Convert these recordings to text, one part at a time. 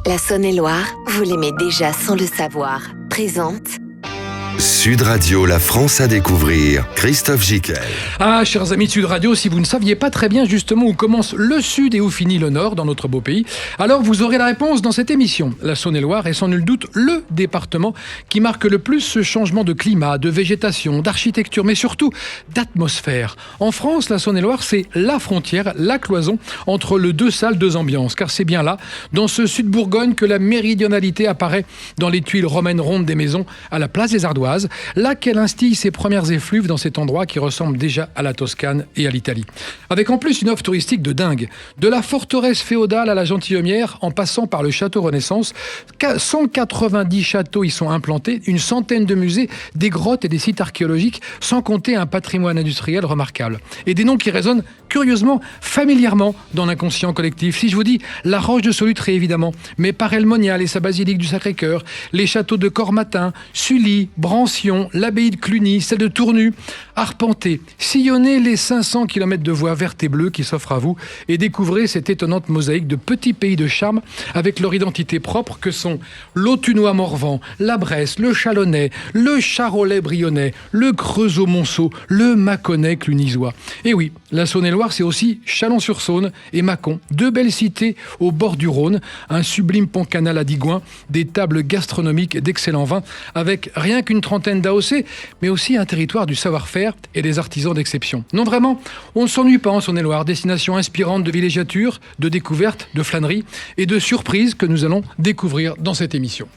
La Saône-et-Loire, vous l'aimez déjà sans le savoir. Présente Sud Radio, la France à découvrir. Christophe Gicquel. Ah, chers amis de Sud Radio, si vous ne saviez pas très bien justement où commence le Sud et où finit le Nord dans notre beau pays, alors vous aurez la réponse dans cette émission. La Saône-et-Loire est sans nul doute le département qui marque le plus ce changement de climat, de végétation, d'architecture, mais surtout d'atmosphère. En France, la Saône-et-Loire, c'est la frontière, la cloison entre les deux salles, deux ambiances. Car c'est bien là, dans ce Sud-Bourgogne, que la méridionalité apparaît dans les tuiles romaines rondes des maisons à la place des Ardoises. Là qu'elle instille ses premières effluves dans cet endroit qui ressemble déjà à la Toscane et à l'Italie. Avec en plus une offre touristique de dingue. De la forteresse féodale à la gentilhommière, en passant par le château Renaissance, 190 châteaux y sont implantés, une centaine de musées, des grottes et des sites archéologiques, sans compter un patrimoine industriel remarquable. Et des noms qui résonnent curieusement, familièrement dans l'inconscient collectif. Si je vous dis la Roche de Solutré, évidemment, mais Paray-le-Monial et sa basilique du Sacré-Cœur, les châteaux de Cormatin, Sully, Brancion, l'abbaye de Cluny, celle de Tournu, arpentez, sillonnez les 500 km de voies vertes et bleues qui s'offrent à vous et découvrez cette étonnante mosaïque de petits pays de charme avec leur identité propre que sont l'Autunois-Morvan, la Bresse, le Chalonnais, le Charolais-Brionnais, le Creusot-Monceau, le Mâconnais clunisois. Et oui, la Saône-et-Loire, c'est aussi Chalon-sur-Saône et Mâcon, deux belles cités au bord du Rhône, un sublime pont-canal à Digoin, des tables gastronomiques d'excellents vins, avec rien qu'une trentaine d'AOC, mais aussi un territoire du savoir-faire et des artisans d'exception. Non, vraiment, on ne s'ennuie pas en Saône-et-Loire, destination inspirante de villégiature, de découvertes, de flâneries et de surprises que nous allons découvrir dans cette émission.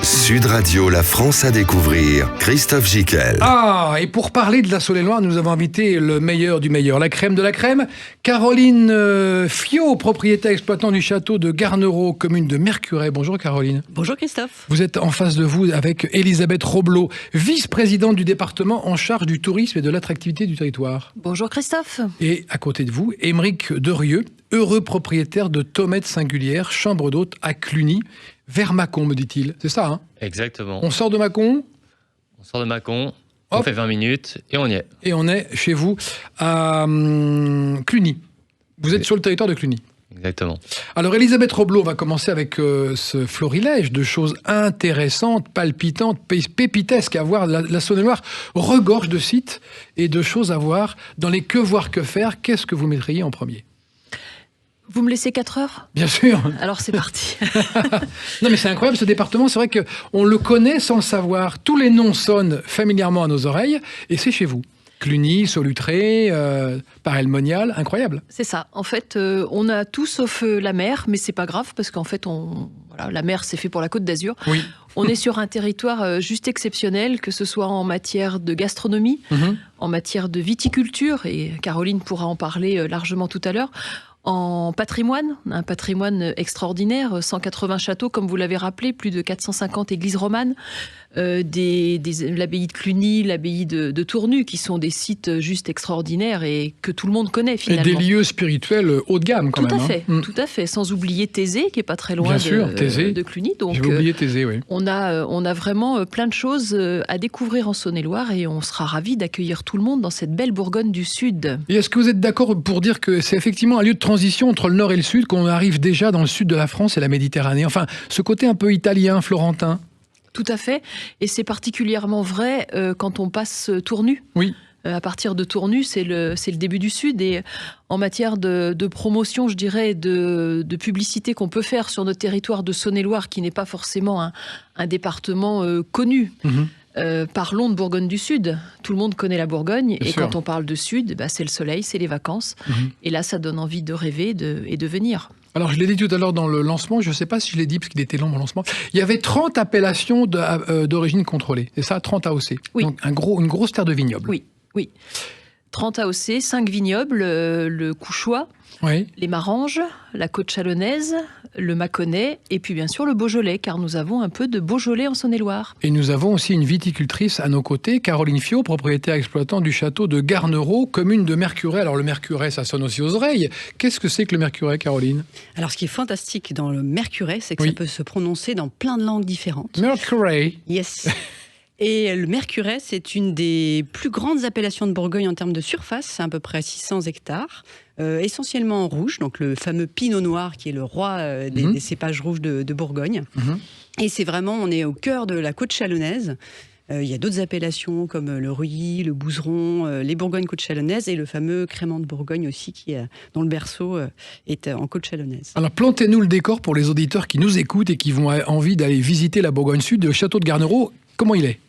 Sud Radio, la France à découvrir. Christophe Gicquel. Ah, et pour parler de la Saône-et-Loire, nous avons invité le meilleur du meilleur, la crème de la crème, Caroline Fiot, propriétaire exploitant du château de Garnerot, commune de Mercurey. Bonjour Caroline. Bonjour Christophe. Vous êtes en face de vous avec Elisabeth Roblot, vice-présidente du département en charge du tourisme et de l'attractivité du territoire. Bonjour Christophe. Et à côté de vous, Émeric Derieux, heureux propriétaire de Tomette Singulière, chambre d'hôte à Cluny, vers Mâcon, me dit-il. C'est ça, hein? Exactement. On sort de Mâcon. On sort de Mâcon, Hop. on fait 20 minutes et on y est. Et on est chez vous à Cluny. Vous êtes sur le territoire de Cluny. Exactement. Alors, Elisabeth Roblot, on va commencer avec ce florilège de choses intéressantes, palpitantes, pépitesques à voir. La Saône-et-Loire regorge de sites et de choses à voir. Dans les que voir, que faire, qu'est-ce que vous mettriez en premier? Vous me laissez 4 heures? Bien sûr. Alors c'est parti. Non mais c'est incroyable ce département, c'est vrai qu'on le connaît sans le savoir. Tous les noms sonnent familièrement à nos oreilles et c'est chez vous. Cluny, Solutré, Paray-le-Monial, incroyable. C'est ça. En fait, on a tout sauf la mer, mais c'est pas grave parce qu'en fait, voilà, la mer c'est fait pour la Côte d'Azur. Oui. On est sur un territoire juste exceptionnel, que ce soit en matière de gastronomie, en matière de viticulture, et Caroline pourra en parler largement tout à l'heure. En patrimoine, un patrimoine extraordinaire, 180 châteaux, comme vous l'avez rappelé, plus de 450 églises romanes, l'abbaye de Cluny, l'abbaye de Tournu, qui sont des sites juste extraordinaires et que tout le monde connaît finalement. Et des lieux spirituels haut de gamme quand tout même. À fait, tout à fait, sans oublier Thésée, qui est pas très loin de Cluny. Donc, j'ai oublié Thésée, oui. On a vraiment plein de choses à découvrir en Saône-et-Loire et on sera ravis d'accueillir tout le monde dans cette belle Bourgogne du Sud. Et est-ce que vous êtes d'accord pour dire que c'est effectivement un lieu de transition entre le Nord et le Sud, qu'on arrive déjà dans le sud de la France et la Méditerranée? Enfin, ce côté un peu italien, florentin. Tout à fait. Et c'est particulièrement vrai quand on passe Tournu. Oui. À partir de Tournu, c'est le début du Sud. Et en matière de promotion, je dirais, de publicité qu'on peut faire sur notre territoire de Saône-et-Loire, qui n'est pas forcément un département connu. Parlons de Bourgogne du Sud. Tout le monde connaît la Bourgogne. Bien et sûr. Quand on parle de Sud, c'est le soleil, c'est les vacances. Et là, ça donne envie de rêver et de venir. Alors, je l'ai dit tout à l'heure dans le lancement, je ne sais pas si je l'ai dit parce qu'il était long mon lancement, il y avait 30 appellations d'origine contrôlée. C'est ça, 30 AOC. Oui. Donc, une grosse terre de vignobles. Oui. 30 AOC, 5 vignobles, le Couchois, Oui. les Maranges, la Côte Chalonnaise, le Mâconnais et puis bien sûr le Beaujolais, car nous avons un peu de Beaujolais en Saône-et-Loire. Et nous avons aussi une viticultrice à nos côtés, Caroline Fiot, propriétaire exploitant du château de Garnerot, commune de Mercurey. Alors le Mercurey, ça sonne aussi aux oreilles. Qu'est-ce que c'est que le Mercurey, Caroline? Alors, ce qui est fantastique dans le Mercurey, c'est que Oui. ça peut se prononcer dans plein de langues différentes. Mercurey. Yes. Et le Mercurey, c'est une des plus grandes appellations de Bourgogne en termes de surface, c'est à peu près 600 hectares. essentiellement en rouge, donc le fameux Pinot Noir qui est le roi des cépages rouges de Bourgogne. Et c'est vraiment, on est au cœur de la côte chalonnaise. Il y a d'autres appellations comme le Reuilly, le Bouzeron, les Bourgognes-Côte chalonnaise et le fameux Crémant de Bourgogne aussi, dont le berceau est en côte chalonnaise. Alors plantez-nous le décor pour les auditeurs qui nous écoutent et qui vont avoir envie d'aller visiter la Bourgogne Sud. Le château de Garnerot, comment il est ?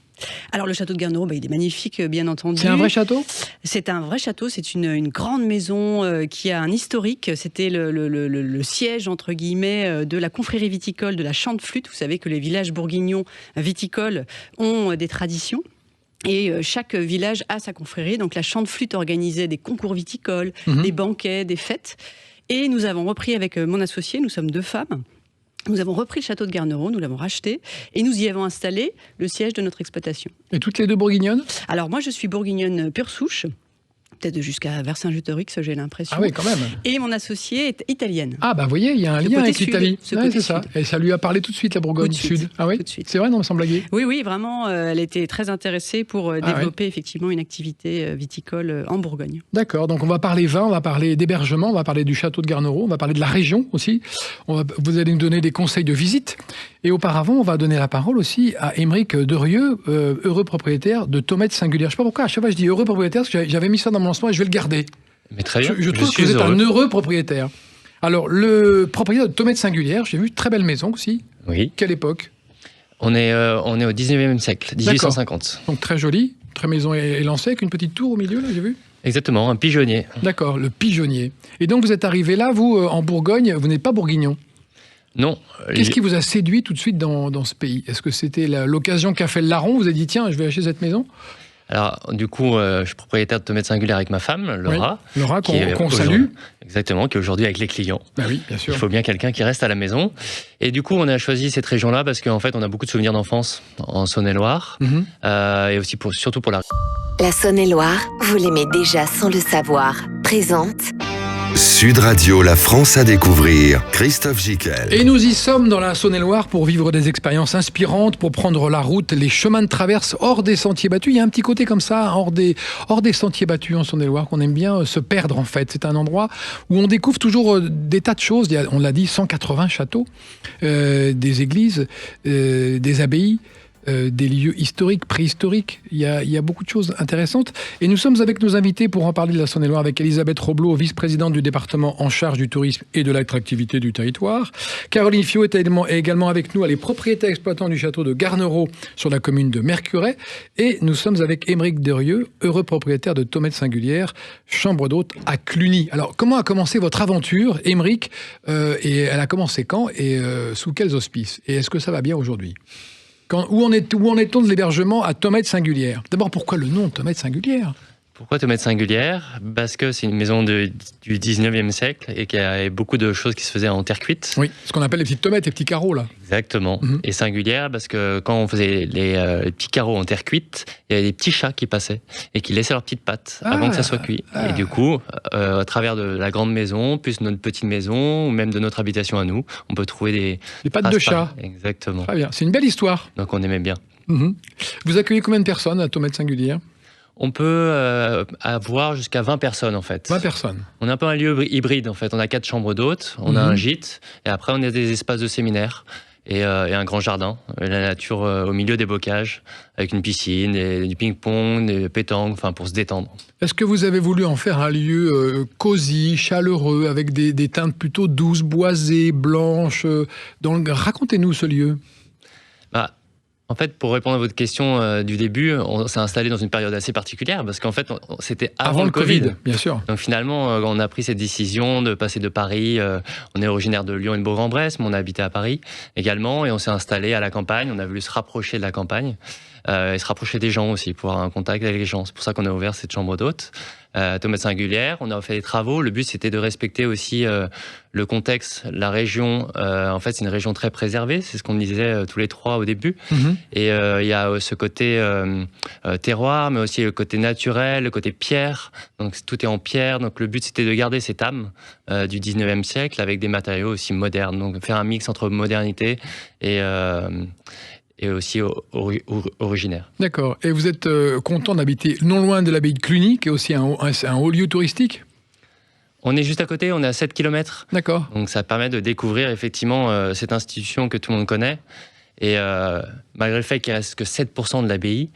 Alors le château de Garnerot, il est magnifique, bien entendu. C'est un vrai château ? C'est un vrai château, c'est une grande maison qui a un historique. C'était le siège, entre guillemets, de la confrérie viticole de la Chanteflûte. Vous savez que les villages bourguignons viticoles ont des traditions. Et chaque village a sa confrérie. Donc la Chanteflûte organisait des concours viticoles, des banquets, des fêtes. Et nous avons repris avec mon associé, nous sommes 2 femmes. Nous avons repris le château de Garnerot, nous l'avons racheté et nous y avons installé le siège de notre exploitation. Et toutes les 2 bourguignonnes ? Alors moi je suis bourguignonne pure souche, peut-être jusqu'à Vercingétorix, j'ai l'impression. Ah oui, quand même. Et mon associée est italienne. Ah bah vous voyez, il y a un lien avec l'Italie. Ouais, c'est ça. Et ça lui a parlé tout de suite, la Bourgogne Sud. Ah oui, tout de suite. C'est vrai, non, sans blaguer. Oui, vraiment, elle était très intéressée pour développer effectivement une activité viticole en Bourgogne. D'accord, donc on va parler vin, on va parler d'hébergement, on va parler du château de Garnerot, on va parler de la région aussi. Vous allez nous donner des conseils de visite. Et auparavant, on va donner la parole aussi à Aymeric Derieux, heureux propriétaire de Thomette Singulière. Je ne sais pas pourquoi, à chaque fois je dis heureux propriétaire, parce que j'avais mis ça dans mon lancement et je vais le garder. Mais très bien. Je trouve que vous êtes un heureux propriétaire. Alors, le propriétaire de Thomette Singulière, j'ai vu, très belle maison aussi. Oui. Quelle époque ? On est au 19e siècle, 1850. Donc très joli, très maison élancée, avec une petite tour au milieu, là, j'ai vu. Exactement, un pigeonnier. D'accord, le pigeonnier. Et donc vous êtes arrivé là, vous, en Bourgogne, vous n'êtes pas bourguignon. Non. Qu'est-ce qui vous a séduit tout de suite dans ce pays ? Est-ce que c'était l'occasion qu'a fait le larron ? Vous avez dit, tiens, je vais acheter cette maison ? Alors, du coup, je suis propriétaire de Thomette Singulière avec ma femme, Laura. Oui, Laura, qu'on salue. Exactement, qui est aujourd'hui avec les clients. Bah oui, bien sûr. Il faut bien quelqu'un qui reste à la maison. Et du coup, on a choisi cette région-là parce qu'en fait, on a beaucoup de souvenirs d'enfance en Saône-et-Loire. Et aussi, surtout pour la... La Saône-et-Loire, vous l'aimez déjà sans le savoir. Présente Sud Radio, la France à découvrir. Christophe Gicquel. Et nous y sommes dans la Saône-et-Loire pour vivre des expériences inspirantes, pour prendre la route, les chemins de traverse hors des sentiers battus. Il y a un petit côté comme ça, hors des sentiers battus en Saône-et-Loire, qu'on aime bien se perdre en fait. C'est un endroit où on découvre toujours des tas de choses. Il y a, on l'a dit, 180 châteaux, des églises, des abbayes. Des lieux historiques, préhistoriques. Il y a beaucoup de choses intéressantes. Et nous sommes avec nos invités pour en parler de la Saône-et-Loire, avec Elisabeth Roblot, vice-présidente du département en charge du tourisme et de l'attractivité du territoire. Caroline Fiot est également avec nous, elle est propriétaire exploitant du château de Garnerot sur la commune de Mercurey. Et nous sommes avec Aymeric Derieux, heureux propriétaire de Thomette Singulière, chambre d'hôte à Cluny. Alors, comment a commencé votre aventure, Aymeric et elle a commencé quand et sous quels auspices ? Et est-ce que ça va bien aujourd'hui ? Où en est-on de l'hébergement à Thomette Singulière ? D'abord, pourquoi le nom Thomette Singulière ? Pourquoi Thomette Singulière ? Parce que c'est une maison du 19e siècle et qu'il y avait beaucoup de choses qui se faisaient en terre cuite. Oui, ce qu'on appelle les petites tomates, les petits carreaux, là. Exactement. Et singulière parce que quand on faisait les petits carreaux en terre cuite, il y avait des petits chats qui passaient et qui laissaient leurs petites pattes avant que ça soit cuit. Et du coup, à travers de la grande maison, plus notre petite maison, ou même de notre habitation à nous, on peut trouver des pattes de chat. Exactement. Très bien, c'est une belle histoire. Donc on aimait bien. Vous accueillez combien de personnes à Thomette Singulière ? On peut avoir jusqu'à 20 personnes en fait. 20 personnes. On a un peu un lieu hybride en fait. On a 4 chambres d'hôtes, on a un gîte, et après on a des espaces de séminaire et un grand jardin. La nature au milieu des bocages, avec une piscine, et du ping-pong, des pétanques, enfin pour se détendre. Est-ce que vous avez voulu en faire un lieu cosy, chaleureux, avec des teintes plutôt douces, boisées, blanches Racontez-nous ce lieu. En fait, pour répondre à votre question du début, on s'est installé dans une période assez particulière parce qu'en fait, c'était avant le Covid. Bien sûr. Donc finalement, on a pris cette décision de passer de Paris. On est originaire de Lyon et de Bourg-en-Bresse, mais on a habité à Paris également et on s'est installé à la campagne. On a voulu se rapprocher de la campagne et se rapprocher des gens aussi, pour avoir un contact avec les gens. C'est pour ça qu'on a ouvert cette chambre d'hôtes. Thomette Singulière, on a fait des travaux. Le but, c'était de respecter aussi le contexte, la région. En fait, c'est une région très préservée. C'est ce qu'on disait tous les trois au début. Et il y a ce côté terroir, mais aussi le côté naturel, le côté pierre. Donc, tout est en pierre. Donc, le but, c'était de garder cette âme du 19e siècle avec des matériaux aussi modernes. Donc, faire un mix entre modernité et aussi originaire. D'accord. Et vous êtes content d'habiter non loin de l'abbaye de Cluny, qui est aussi un haut lieu touristique ? On est juste à côté, on est à 7 km. D'accord. Donc ça permet de découvrir effectivement cette institution que tout le monde connaît. Et malgré le fait qu'il ne reste que 7% de l'abbaye,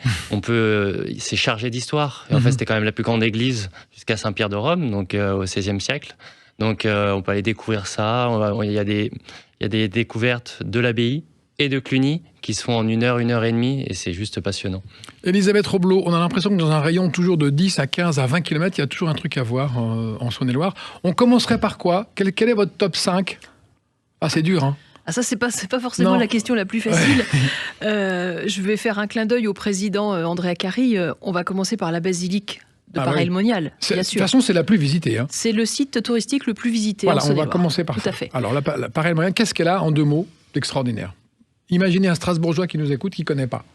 c'est chargé d'histoire. Et en fait, c'était quand même la plus grande église jusqu'à Saint-Pierre de Rome, donc au XVIe siècle. Donc on peut aller découvrir ça. Il y a des découvertes de l'abbaye et de Cluny qui se font en 1 heure, 1 heure et demie, et c'est juste passionnant. Elisabeth Roblot, on a l'impression que dans un rayon toujours de 10 à 15 à 20 km, il y a toujours un truc à voir en Saône-et-Loire. On commencerait par quoi ? Quel est votre top 5 ? Ah, c'est dur, hein. Ah, ça, c'est pas forcément la question la plus facile. Je vais faire un clin d'œil au président Andrea Carri. On va commencer par la basilique de Paray-le-Monial, bien sûr. De toute façon, c'est la plus visitée. Hein. C'est le site touristique le plus visité voilà, en Saône-et-Loire. On va commencer par Tout ça. à fait. Alors, la Paray-le-Monial, qu'est-ce qu'elle a en 2 mots d'extraordinaire ? Imaginez un Strasbourgeois qui nous écoute, qui ne connaît pas.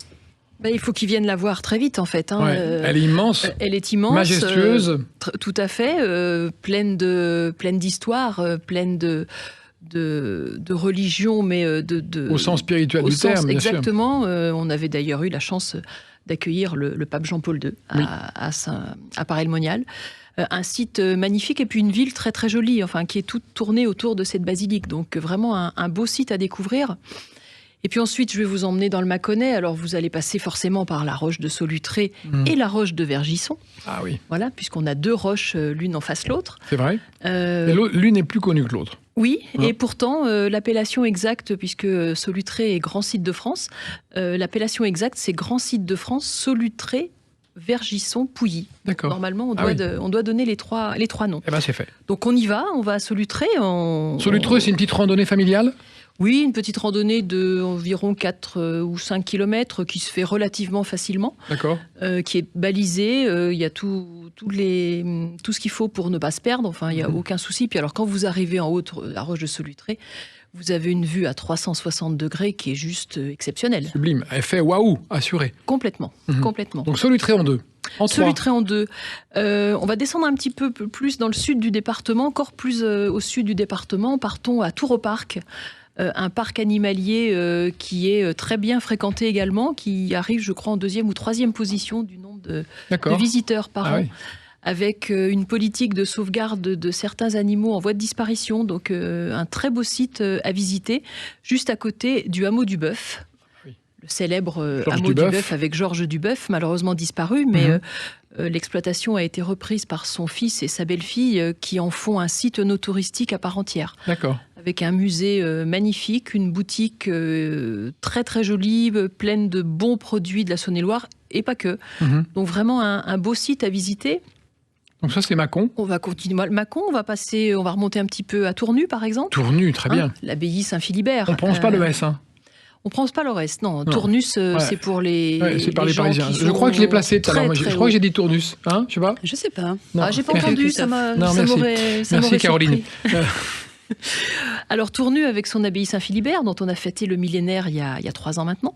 Il faut qu'ils viennent la voir très vite, en fait. Hein. Elle est immense. Elle est immense. Majestueuse. Tout à fait. Pleine d'histoire, pleine de religion, mais au sens spirituel du terme, bien exactement. On avait d'ailleurs eu la chance d'accueillir le pape Jean-Paul II à Paray-le-Monial. Un site magnifique et puis une ville très très jolie, enfin qui est toute tournée autour de cette basilique. Donc vraiment un beau site à découvrir. Et puis ensuite, je vais vous emmener dans le Mâconnais. Alors vous allez passer forcément par la roche de Solutré et la roche de Vergisson. Ah oui. Voilà, puisqu'on a 2 roches l'une en face l'autre. C'est vrai. Et l'une est plus connue que l'autre. Oui, et pourtant, l'appellation exacte, puisque Solutré est grand site de France, l'appellation exacte, c'est grand site de France, Solutré, Vergisson, Pouilly. D'accord. Normalement, on doit donner les trois noms. Eh bien, c'est fait. Donc on y va, on va à Solutré. Solutré, c'est une petite randonnée familiale ? Oui, une petite randonnée d'environ 4 ou 5 km qui se fait relativement facilement. D'accord. Qui est balisée. Il y a tout ce qu'il faut pour ne pas se perdre. Enfin, il n'y a aucun souci. Puis alors, quand vous arrivez en haut de la roche de Solutré, vous avez une vue à 360 degrés qui est juste exceptionnelle. Sublime. Effet waouh, assuré. Complètement. Complètement. Donc Solutré en 2. Solutré en 2. On va descendre un petit peu plus dans le sud du département, encore plus au sud du département. Partons à Tours-au-Parc. Un parc animalier qui est très bien fréquenté également, qui arrive, je crois, en 2e ou 3e position du nombre de visiteurs par an, oui. Avec une politique de sauvegarde de certains animaux en voie de disparition. Donc, un très beau site à visiter, juste à côté du hameau du Bœuf. Oui. Le célèbre hameau du Bœuf avec Georges Duboeuf, malheureusement disparu, mais l'exploitation a été reprise par son fils et sa belle-fille qui en font un site no-touristique à part entière. D'accord. Avec un musée magnifique, une boutique très très jolie, pleine de bons produits de la Saône-et-Loire, et pas que. Donc vraiment un beau site à visiter. Donc ça, c'est Mâcon. On va continuer Mâcon, on va remonter un petit peu à Tournu, par exemple. Tournu, très bien. L'abbaye Saint-Philibert. On ne prononce pas le S, hein. On ne prononce pas le reste, non. Tournus, c'est pour les. C'est par les Parisiens. Je crois que je l'ai placé tout à l'heure. Je crois que j'ai dit Tournus. Hein, je sais pas. Je sais pas. J'ai pas entendu, ça m'aurait. Merci Caroline. Alors Tournu avec son abbaye Saint-Philibert, dont on a fêté le millénaire il y a 3 ans maintenant.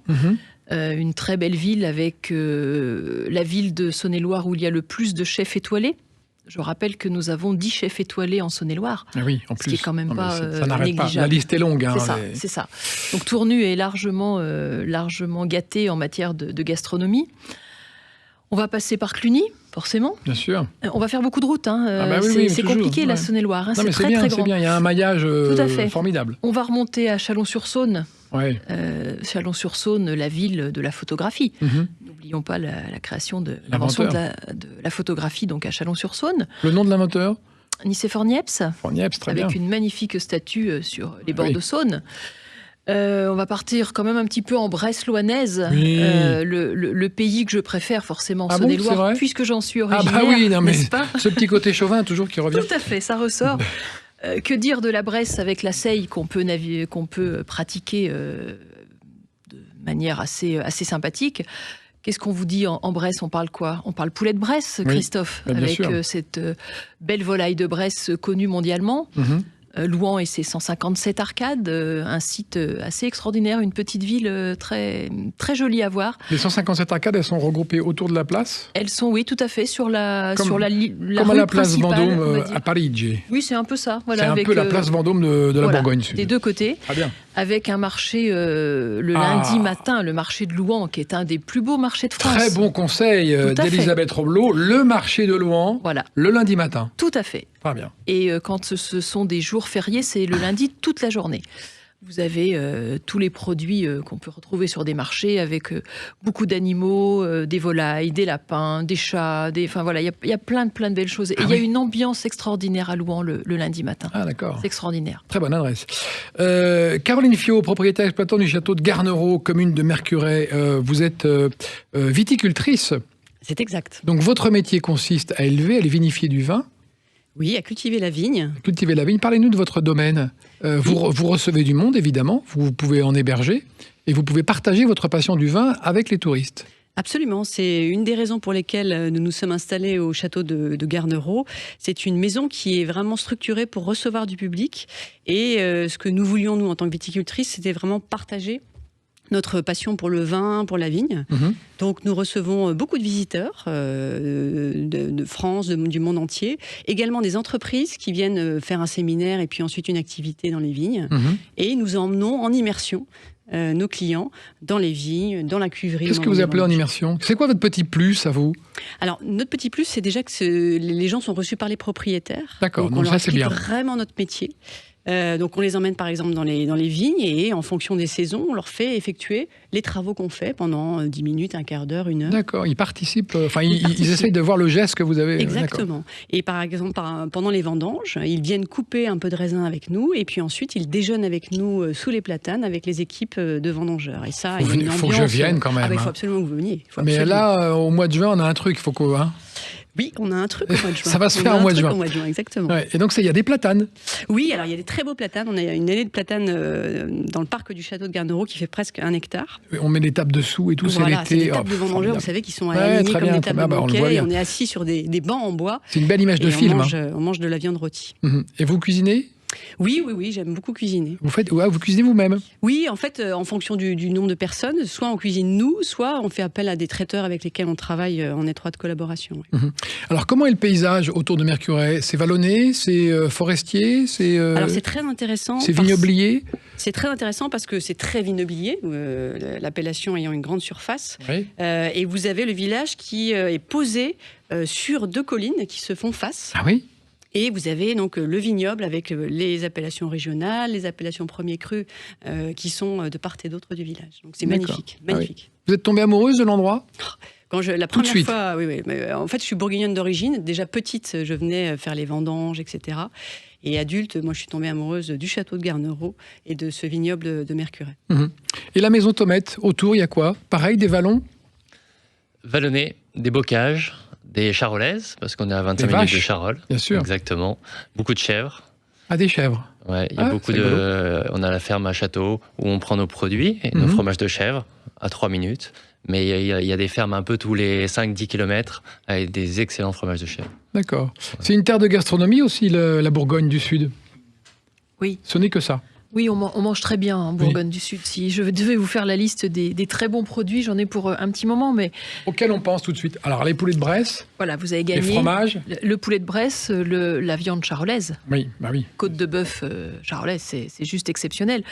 Une très belle ville avec la ville de Saône-et-Loire où il y a le plus de chefs étoilés. Je rappelle que nous avons 10 chefs étoilés en Saône-et-Loire. Ah oui, en plus. Ce qui est quand même pas ça n'arrête pas. La liste est longue. Hein, c'est ça. Donc Tournu est largement gâté en matière de gastronomie. On va passer par Cluny, forcément. Bien sûr. On va faire beaucoup de routes. C'est toujours, compliqué, la Saône-et-Loire. C'est très grand. C'est bien, il y a un maillage formidable. On va remonter à Chalon-sur-Saône. Ouais. Chalon-sur-Saône, la ville de la photographie. N'oublions pas la création de l'invention de la photographie donc à Chalon-sur-Saône. Le nom de l'inventeur ? Nicéphore Niepce. Niepce, très bien. Avec une magnifique statue sur les bords de Saône. On va partir quand même un petit peu en Bresse louhannaise, le pays que je préfère forcément, Saône-et-Loire, puisque j'en suis originaire. Ah bah oui, non, mais ce petit côté chauvin toujours qui revient. Tout à fait, ça ressort. Que dire de la Bresse avec la seille qu'on peut pratiquer de manière assez sympathique. Qu'est-ce qu'on vous dit en Bresse ? On parle quoi ? On parle poulet de Bresse, Christophe, avec cette belle volaille de Bresse connue mondialement. Louhan et ses 157 arcades, un site assez extraordinaire, une petite ville très, très jolie à voir. Les 157 arcades, elles sont regroupées autour de la place ? Elles sont, oui, tout à fait, sur la comme rue à la place Vendôme à Parigi. Oui, c'est un peu ça. Voilà, c'est un peu la place Vendôme de la Bourgogne Sud. Des deux côtés. Très bien. Avec un marché le lundi matin, le marché de Louhans, qui est un des plus beaux marchés de France. Très bon conseil d'Elisabeth Roblot, le marché de Louhans, le lundi matin. Tout à fait. Très bien. Et quand ce sont des jours fériés, c'est le lundi toute la journée. Vous avez tous les produits qu'on peut retrouver sur des marchés avec beaucoup d'animaux, des volailles, des lapins, des chats, enfin voilà, il y a plein de belles choses. Et il y a une ambiance extraordinaire à Louhans le lundi matin. Ah d'accord. C'est extraordinaire. Très bonne adresse. Caroline Fiot, propriétaire exploitant du château de Garnerot, commune de Mercurey. Vous êtes viticultrice. C'est exact. Donc votre métier consiste à élever, à vinifier du vin. Oui, à cultiver la vigne. Cultiver la vigne. Parlez-nous de votre domaine. Vous recevez du monde, évidemment. Vous pouvez en héberger. Et vous pouvez partager votre passion du vin avec les touristes. Absolument. C'est une des raisons pour lesquelles nous nous sommes installés au château de Garnerot. C'est une maison qui est vraiment structurée pour recevoir du public. Et ce que nous voulions, nous, en tant que viticultrices, c'était vraiment partager notre passion pour le vin, pour la vigne. Donc nous recevons beaucoup de visiteurs de France, du monde entier. Également des entreprises qui viennent faire un séminaire et puis ensuite une activité dans les vignes. Et nous emmenons en immersion nos clients dans les vignes, dans la cuverie. Qu'est-ce que vous appelez en immersion? C'est quoi votre petit plus à vous? Alors, notre petit plus, c'est déjà que les gens sont reçus par les propriétaires. D'accord, donc ça c'est bien. On leur explique vraiment notre métier. Donc on les emmène par exemple dans les vignes et en fonction des saisons, on leur fait effectuer les travaux qu'on fait pendant 10 minutes, un quart d'heure, une heure. D'accord, ils participent, ils essayent de voir le geste que vous avez. Exactement. Et par exemple, pendant les vendanges, ils viennent couper un peu de raisin avec nous et puis ensuite ils déjeunent avec nous sous les platanes avec les équipes de vendangeurs. Et ça, il faut que je vienne quand même. Il faut absolument que vous veniez. Mais là, au mois de juin, on a un truc, il faut que... Oui, on a un truc au mois de juin. Ça va se faire au mois de juin. Exactement. Ouais, et donc, il y a des platanes. Oui, alors il y a des très beaux platanes. On a une allée de platanes dans le parc du château de Garnerot qui fait presque 1 hectare. On met des tables dessous et tout, voilà, c'est l'été. C'est des tables de vendangeurs, vous savez, qui sont alignées comme des tables de banquet. Et on est assis sur des bancs en bois. C'est une belle image de film. On mange de la viande rôtie. Et vous cuisinez ? Oui, j'aime beaucoup cuisiner. Vous cuisinez vous-même? Oui, en fait, en fonction du nombre de personnes, soit on cuisine nous, soit on fait appel à des traiteurs avec lesquels on travaille en étroite collaboration. Alors, comment est le paysage autour de Mercurey? C'est vallonné, c'est forestier, Alors, c'est très intéressant. C'est vignoblier? C'est très intéressant parce que c'est très vignoblier, l'appellation ayant une grande surface. Oui. Et vous avez le village qui est posé sur 2 collines qui se font face. Ah oui? Et vous avez donc le vignoble avec les appellations régionales, les appellations premiers crus qui sont de part et d'autre du village. Donc c'est magnifique, magnifique. Ah oui. Vous êtes tombée amoureuse de l'endroit? La première fois, oui. Mais, en fait, je suis bourguignonne d'origine. Déjà petite, je venais faire les vendanges, etc. Et adulte, moi, je suis tombée amoureuse du château de Garnerot et de ce vignoble de Mercurey. Et la maison Tomette, autour, il y a quoi? Pareil, des vallons? Vallonnés, des bocages, des charolaises, parce qu'on est à 25 minutes de Charolles. Bien sûr. Exactement. Beaucoup de chèvres. Ah, des chèvres. Ouais, il y a beaucoup de... On a la ferme à Château où on prend nos produits, et nos fromages de chèvre, à 3 minutes. Mais il y a des fermes un peu tous les 5-10 km avec des excellents fromages de chèvre. D'accord. Ouais. C'est une terre de gastronomie aussi, la Bourgogne du Sud. Oui. Ce n'est que ça. Oui, on mange très bien en Bourgogne du Sud. Si je devais vous faire la liste des très bons produits, j'en ai pour un petit moment, mais... Auquel on pense tout de suite. Alors, les poulets de Bresse. Voilà, vous avez gagné. Les fromages. Le poulet de Bresse, la viande charolaise. Oui, bah oui. Côte de bœuf charolaise, c'est juste exceptionnel.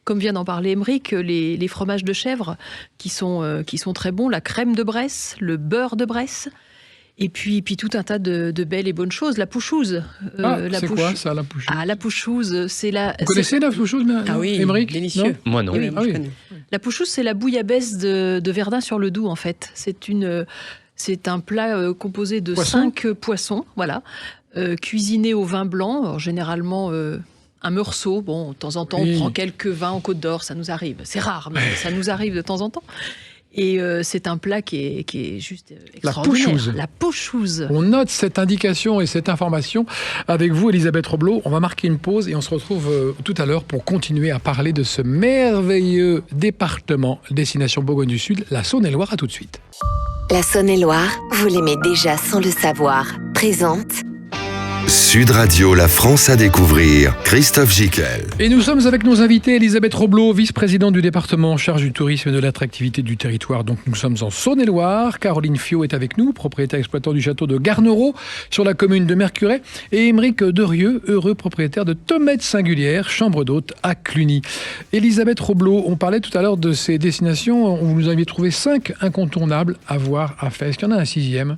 Comme vient d'en parler Émeric, les fromages de chèvre qui sont très bons, la crème de Bresse, le beurre de Bresse, et puis tout un tas de belles et bonnes choses. La pouchouse. C'est quoi ça, la pouchouse? Ah, la pouchouse, c'est la... Vous connaissez la pouchouse, Émeric? Délicieux. Non? Moi, non. Oui, je connais. La pouchouse, c'est la bouillabaisse de Verdun-sur-le-Doubs, en fait. C'est un plat composé de 5 poissons, voilà, cuisinés au vin blanc, alors, généralement... un meursault, bon, de temps en temps, on prend quelques vins en Côte d'Or, ça nous arrive. C'est rare, mais ça nous arrive de temps en temps. Et c'est un plat qui est juste extraordinaire. La pouchouse. On note cette indication et cette information avec vous, Elisabeth Roblot. On va marquer une pause et on se retrouve tout à l'heure pour continuer à parler de ce merveilleux département destination Bourgogne du Sud, la Saône-et-Loire. À tout de suite. La Saône-et-Loire, vous l'aimez déjà sans le savoir. Présente Sud Radio, la France à découvrir, Christophe Jiquel. Et nous sommes avec nos invités, Elisabeth Roblot, vice-présidente du département en charge du tourisme et de l'attractivité du territoire. Donc nous sommes en Saône-et-Loire. Caroline Fiot est avec nous, propriétaire exploitant du château de Garnereau sur la commune de Mercurey. Et Émeric Derieux, heureux propriétaire de Tomette Singulière, chambre d'hôte à Cluny. Elisabeth Roblot, on parlait tout à l'heure de ces destinations. Vous nous aviez trouvé 5 incontournables à voir, à faire. Est-ce qu'il y en a un 6e ?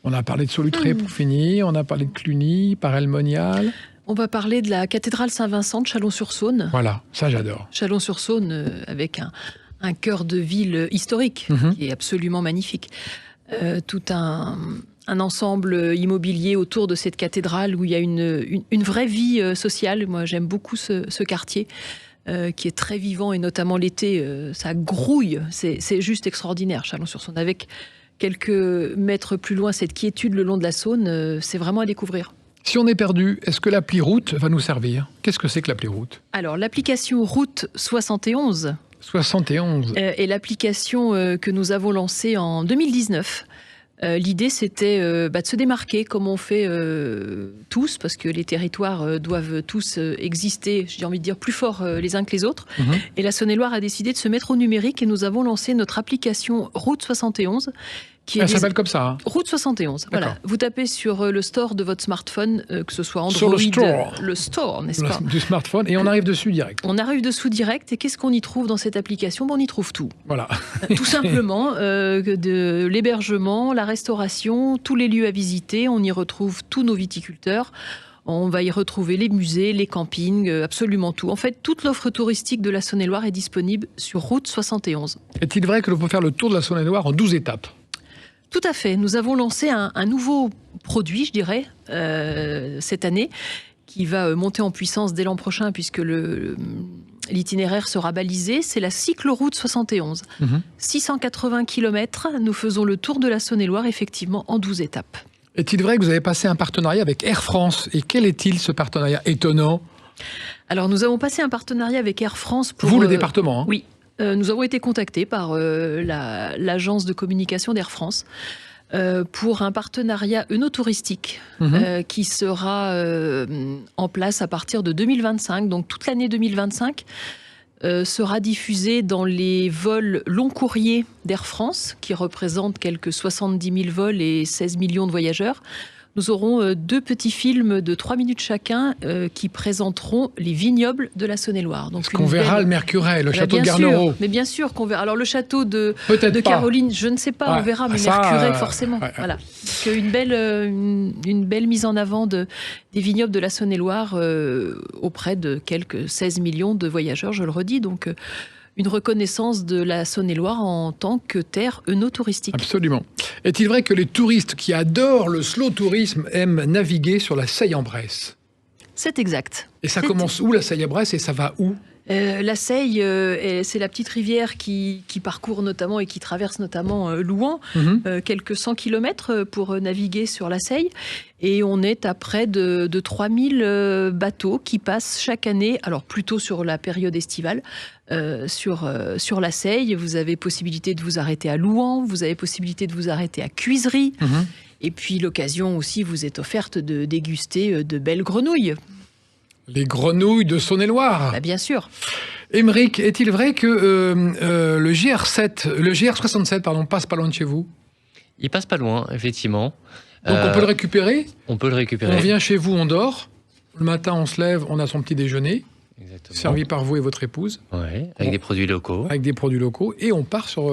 On a parlé de Solutré pour finir, on a parlé de Cluny, Paray-le-Monial. On va parler de la cathédrale Saint-Vincent de Chalon-sur-Saône. Voilà, ça j'adore. Chalon-sur-Saône avec un cœur de ville historique qui est absolument magnifique. Tout un ensemble immobilier autour de cette cathédrale où il y a une vraie vie sociale. Moi j'aime beaucoup ce quartier. Qui est très vivant et notamment l'été, ça grouille, c'est juste extraordinaire, Chalon-sur-Saône. Avec quelques mètres plus loin, cette quiétude le long de la Saône, c'est vraiment à découvrir. Si on est perdu, est-ce que l'appli Route va nous servir ? Qu'est-ce que c'est que l'appli Route ? Alors, l'application Route 71 est l'application que nous avons lancée en 2019. L'idée, c'était de se démarquer comme on fait tous, parce que les territoires doivent tous exister, j'ai envie de dire, plus fort les uns que les autres. Et la Saône-et-Loire a décidé de se mettre au numérique et nous avons lancé notre application Route 71. Elle s'appelle comme ça, hein. Route 71, voilà. Vous tapez sur le store de votre smartphone, que ce soit Android, sur le store, n'est-ce pas ? Du smartphone, et on arrive dessus direct. On arrive dessous direct, et qu'est-ce qu'on y trouve dans cette application ? On y trouve tout. Voilà. Tout simplement, de l'hébergement, la restauration, tous les lieux à visiter, on y retrouve tous nos viticulteurs. On va y retrouver les musées, les campings, absolument tout. En fait, toute l'offre touristique de la Saône-et-Loire est disponible sur Route 71. Est-il vrai que l'on peut faire le tour de la Saône-et-Loire en 12 étapes ? Tout à fait. Nous avons lancé un nouveau produit, je dirais, cette année, qui va monter en puissance dès l'an prochain, puisque l'itinéraire sera balisé. C'est la cycloroute 71. 680 km, nous faisons le tour de la Saône-et-Loire, effectivement, en 12 étapes. Est-il vrai que vous avez passé un partenariat avec Air France ? Et quel est-il, ce partenariat étonnant ? Alors, nous avons passé un partenariat avec Air France pour... Vous, le département, hein ? Oui. Nous avons été contactés par l'agence de communication d'Air France pour un partenariat œnotouristique qui sera en place à partir de 2025. Donc toute l'année 2025 sera diffusée dans les vols long courriers d'Air France, qui représentent quelques 70 000 vols et 16 millions de voyageurs. Nous aurons 2 petits films de 3 minutes chacun qui présenteront les vignobles de la Saône-et-Loire. Donc on verra le Mercurey, le château de Garnereau. Mais bien sûr qu'on verra. Alors le château de Caroline, je ne sais pas, on verra, mais Mercurey forcément. Voilà. Donc, une belle mise en avant des vignobles de la Saône-et-Loire auprès de quelques 16 millions de voyageurs, je le redis. Donc une reconnaissance de la Saône-et-Loire en tant que terre œnotouristique. Absolument. Est-il vrai que les touristes qui adorent le slow tourisme aiment naviguer sur la Seille-en-Bresse ? C'est exact. Et ça commence où, la Seille-en-Bresse, et ça va où ? La Seille, c'est la petite rivière qui parcourt notamment et qui traverse notamment Louhans, quelques 100 km pour naviguer sur la Seille. Et on est à près de 3000 bateaux qui passent chaque année, alors plutôt sur la période estivale, sur la Seille. Vous avez possibilité de vous arrêter à Louhans, vous avez possibilité de vous arrêter à Cuisery. Et puis l'occasion aussi vous est offerte de déguster de belles grenouilles. Les grenouilles de Saône-et-Loire. Bah, bien sûr. Émeric, est-il vrai que le GR67 passe pas loin de chez vous ? Il passe pas loin, effectivement. Donc on peut le récupérer ? On peut le récupérer. On vient chez vous, on dort. Le matin, on se lève, on a son petit déjeuner. Exactement. Servi par vous et votre épouse. Ouais, avec des produits locaux. Avec des produits locaux. Et on part sur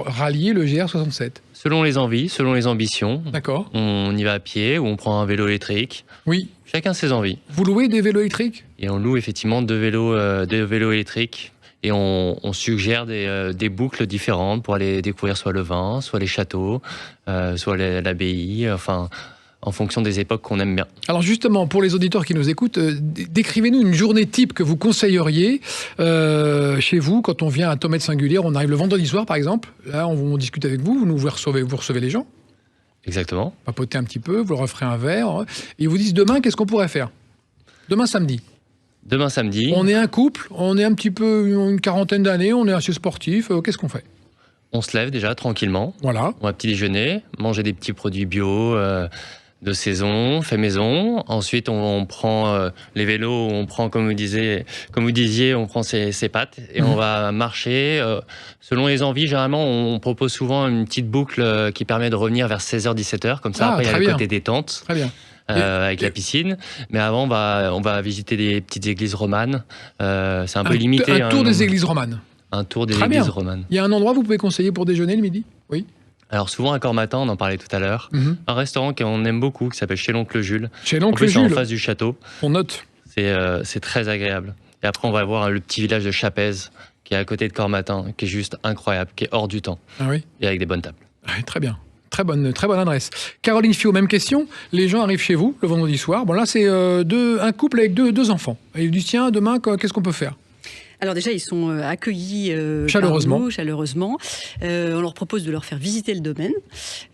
rallier le GR67. Selon les envies, selon les ambitions. D'accord. On y va à pied ou on prend un vélo électrique. Oui. Chacun ses envies. Vous louez des vélos électriques ? Et on loue effectivement deux vélos électriques. Et on suggère des boucles différentes pour aller découvrir soit le vin, soit les châteaux, soit l'abbaye, enfin, en fonction des époques qu'on aime bien. Alors justement, pour les auditeurs qui nous écoutent, décrivez-nous une journée type que vous conseilleriez chez vous quand on vient à Tomette Singulière. On arrive le vendredi soir, par exemple. Là, on discute avec vous, vous recevez les gens. Exactement. Papotez un petit peu, vous leur offrez un verre. Et ils vous disent demain, qu'est-ce qu'on pourrait faire ? Demain, samedi. Demain samedi. On est un couple, on est un petit peu une quarantaine d'années, on est assez sportif. Qu'est-ce qu'on fait ? On se lève déjà tranquillement. Voilà. On va petit déjeuner, manger des petits produits bio, de saison, fait maison. Ensuite, on prend les vélos, on prend, comme vous disiez, on prend ses pattes et on va marcher. Selon les envies, généralement, on propose souvent une petite boucle qui permet de revenir vers 16h, 17h. Comme ça, après, il y a le côté détente. Très bien. Avec la piscine. Mais avant, on va visiter des petites églises romanes. C'est un peu limité. Un tour des églises romanes. Un tour des églises romanes. Il y a un endroit que vous pouvez conseiller pour déjeuner le midi? Oui. Alors souvent à Cormatin, on en parlait tout à l'heure, un restaurant qu'on aime beaucoup qui s'appelle Chez l'Oncle Jules. Chez l'Oncle Jules. En face du château. On note. C'est très agréable. Et après on va voir le petit village de Chapez qui est à côté de Cormatin, qui est juste incroyable, qui est hors du temps. Ah oui. Et avec des bonnes tables. Oui, très bien. Très bonne adresse. Caroline Fiot, même question. Les gens arrivent chez vous le vendredi soir. Bon là c'est un couple avec deux enfants. Et ils disent tiens demain qu'est-ce qu'on peut faire? Alors déjà, ils sont accueillis chaleureusement. On leur propose de leur faire visiter le domaine.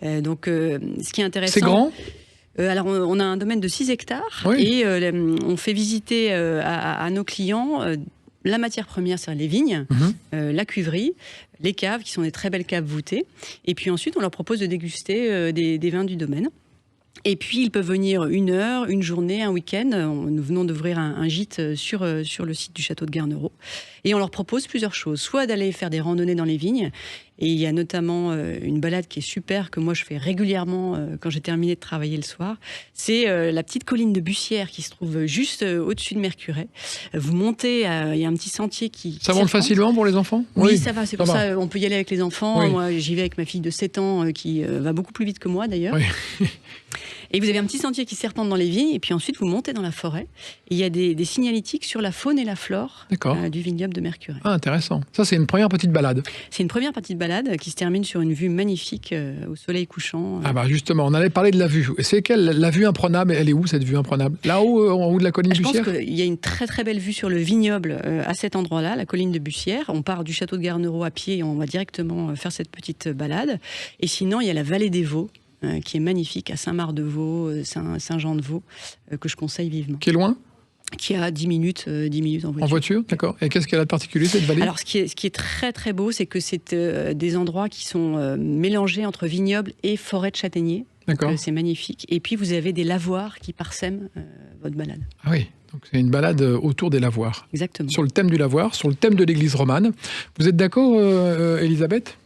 Ce qui est intéressant... C'est grand? Alors, on a un domaine de 6 hectares et on fait visiter à nos clients la matière première, c'est-à-dire les vignes, la cuivrerie, les caves, qui sont des très belles caves voûtées. Et puis ensuite, on leur propose de déguster des vins du domaine. Et puis, ils peuvent venir une heure, une journée, un week-end. Nous venons d'ouvrir un gîte sur le site du château de Garnerot. Et on leur propose plusieurs choses. Soit d'aller faire des randonnées dans les vignes. Et il y a notamment une balade qui est super, que moi je fais régulièrement quand j'ai terminé de travailler le soir. C'est la petite colline de Bussière qui se trouve juste au-dessus de Mercurey. Vous montez, il y a un petit sentier qui... Ça monte facilement pour les enfants? Oui, ça va. C'est pour ça on peut y aller avec les enfants. Oui. Moi, j'y vais avec ma fille de 7 ans qui va beaucoup plus vite que moi d'ailleurs. Oui. Et vous avez un petit sentier qui serpente dans les vignes, et puis ensuite vous montez dans la forêt. Et il y a des signalétiques sur la faune et la flore du vignoble de Mercurey. Ah, intéressant. Ça, c'est une première petite balade. C'est une première petite balade qui se termine sur une vue magnifique au soleil couchant. Ah bah justement, on allait parler de la vue. C'est quelle la vue imprenable? Elle est où cette vue imprenable? Là-haut, en haut de la colline Bussière? Je pense qu'il y a une très très belle vue sur le vignoble à cet endroit-là, la colline de Bussière. On part du château de Garnerot à pied et on va directement faire cette petite balade. Et sinon, il y a la vallée des Vaux, qui est magnifique, à Saint-Marc-de-Vaux, Saint-Jean-de-Vaux, que je conseille vivement. Qui est loin? Qui a 10 minutes en voiture. En voiture, d'accord. Et qu'est-ce qu'elle a de particulier, cette vallée? Alors, ce qui est très très beau, c'est que c'est des endroits qui sont mélangés entre vignobles et forêt de châtaigniers. D'accord. C'est magnifique. Et puis, vous avez des lavoirs qui parsèment votre balade. Ah oui, donc c'est une balade autour des lavoirs. Exactement. Sur le thème du lavoir, sur le thème de l'église romane. Vous êtes d'accord, Elisabeth?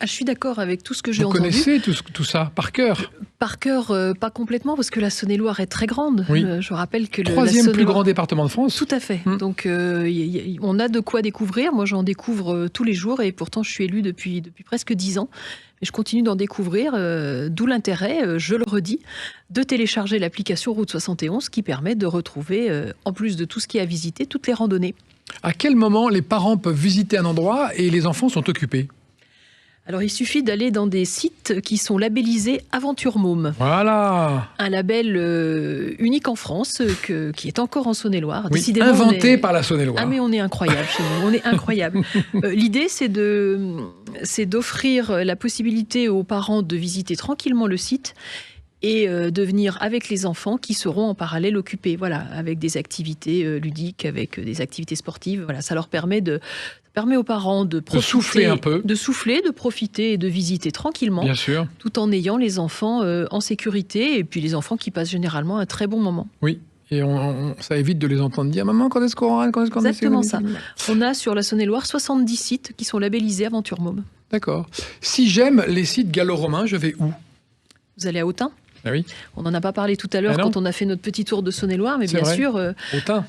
Je suis d'accord avec tout ce que j'ai entendu. Vous connaissez tout ça par cœur? Par cœur, pas complètement, parce que la Saône-et-Loire est très grande. Oui. Je rappelle que troisième plus grand département de France. Tout à fait. Donc, on a de quoi découvrir. Moi, j'en découvre tous les jours, et pourtant, je suis élue depuis presque 10 ans. Mais je continue d'en découvrir, d'où l'intérêt, je le redis, de télécharger l'application Route 71, qui permet de retrouver, en plus de tout ce qui est à visiter, toutes les randonnées. À quel moment les parents peuvent visiter un endroit et les enfants sont occupés? Alors, il suffit d'aller dans des sites qui sont labellisés Aventure Môme. Voilà. Un label unique en France, qui est encore en Saône-et-Loire. Oui, inventé par la Saône-et-Loire. Ah, mais on est incroyable chez nous, on est incroyable. L'idée, c'est d'offrir la possibilité aux parents de visiter tranquillement le site et de venir avec les enfants qui seront en parallèle occupés, voilà, avec des activités ludiques, avec des activités sportives. Voilà, ça leur permet aux parents de profiter, souffler un peu, de profiter et de visiter tranquillement, bien sûr, tout en ayant les enfants en sécurité, et puis les enfants qui passent généralement un très bon moment. Oui. Et ça évite de les entendre dire « Maman, quand est-ce qu'on rentre? Quand est-ce qu'on Exactement ça. On a sur la Saône-et-Loire 70 sites qui sont labellisés Aventure Môme. D'accord. Si j'aime les sites gallo-romains, je vais où? Vous allez à Autun? Ah oui. On n'en a pas parlé tout à l'heure quand on a fait notre petit tour de Saône-et-Loire, mais bien sûr,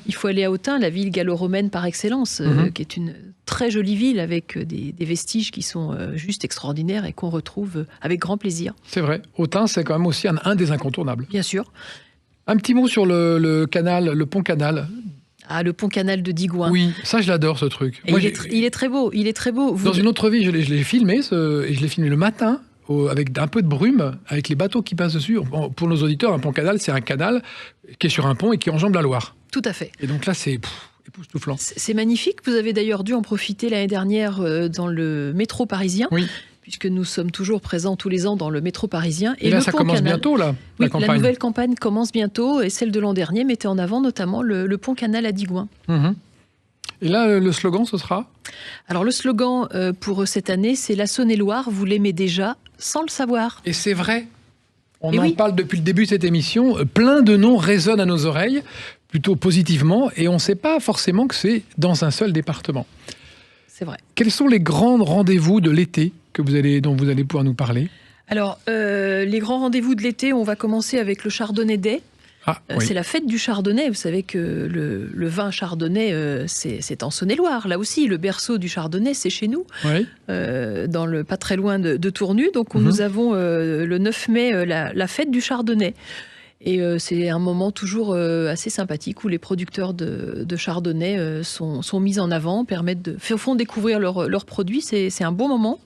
il faut aller à Autun, la ville gallo-romaine par excellence, qui est une très jolie ville avec des vestiges qui sont juste extraordinaires et qu'on retrouve avec grand plaisir. C'est vrai. Autun, c'est quand même aussi un des incontournables. Bien sûr. Un petit mot sur le canal, le pont canal. Ah, le pont canal de Digoin. Oui, ça je l'adore, ce truc. Moi, il est très beau, il est très beau. Dans une autre vie, je l'ai filmé, et je l'ai filmé le matin, avec un peu de brume, avec les bateaux qui passent dessus. Pour nos auditeurs, un pont canal, c'est un canal qui est sur un pont et qui enjambe la Loire. Tout à fait. Et donc là, c'est époustouflant. C'est magnifique. Vous avez d'ailleurs dû en profiter l'année dernière dans le métro parisien. Oui. Puisque nous sommes toujours présents tous les ans dans le métro parisien. Et là, ça commence bientôt, là, la campagne. La nouvelle campagne commence bientôt, et celle de l'an dernier mettait en avant notamment le pont canal à Digoin. Et là, le slogan, ce sera? Alors, le slogan pour cette année, c'est « La Saône-et-Loire, vous l'aimez déjà, sans le savoir ». Et c'est vrai. On en parle depuis le début de cette émission. Plein de noms résonnent à nos oreilles, plutôt positivement, et on ne sait pas forcément que c'est dans un seul département. C'est vrai. Quels sont les grands rendez-vous de l'été dont vous allez pouvoir nous parler ? Alors, les grands rendez-vous de l'été, on va commencer avec le Chardonnay Day. C'est la fête du Chardonnay. Vous savez que le vin chardonnay, c'est en Saône-et-Loire. Là aussi, le berceau du Chardonnay, c'est chez nous, pas très loin de Tournu. Donc, nous avons le 9 mai la fête du Chardonnay. Et c'est un moment toujours assez sympathique où les producteurs de Chardonnay sont mis en avant, font découvrir leurs produits. C'est un beau moment.